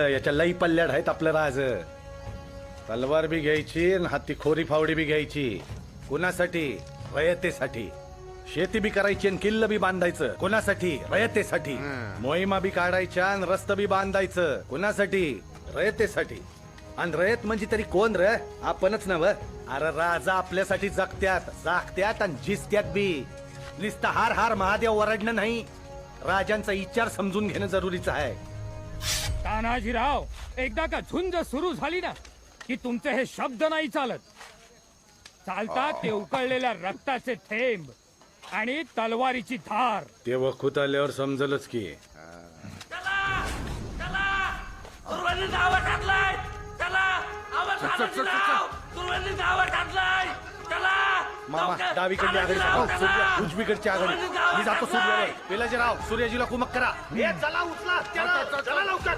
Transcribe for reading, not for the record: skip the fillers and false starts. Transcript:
याच्या लई पल्ल्याड आहेत आपलं राज. तलवार बी घ्यायची आणि हत्ती खोरी फावडी बी घ्यायची. कुणासाठी? रयतेसाठी. शेती बी करायची आणि किल्ल बी बांधायचं. कुणासाठी? रयतेसाठी. मोहिमा बी काढायच्या आणि रस्त बी बांधायचं. कुणासाठी? रयतेसाठी. आणि रयत म्हणजे तरी कोण र? आपणच नव. अरे राजा आपल्यासाठी जगत्यात, जागत्यात आणि झिजत्यात बी. नुसतं हार हार महादेव वरडणं नाही, राजांचा विचार समजून घेणं जरुरीचं आहे. तानाजीराव, एकदा का झुंज सुरू झाली ना की तुमचे हे शब्द नाही चालत. चालतात ते उकळलेल्या रक्ताचे थेंब आणि तलवारीची धार. ते वखूत आल्यावर समजलच की. मामा डावीकडली आघाडी, उजवीकडची आघाडी. मी जातो सूर्यावर. पेलाजीराव सूर्याजीला कुमक करा. चला उचला, चला लवकर.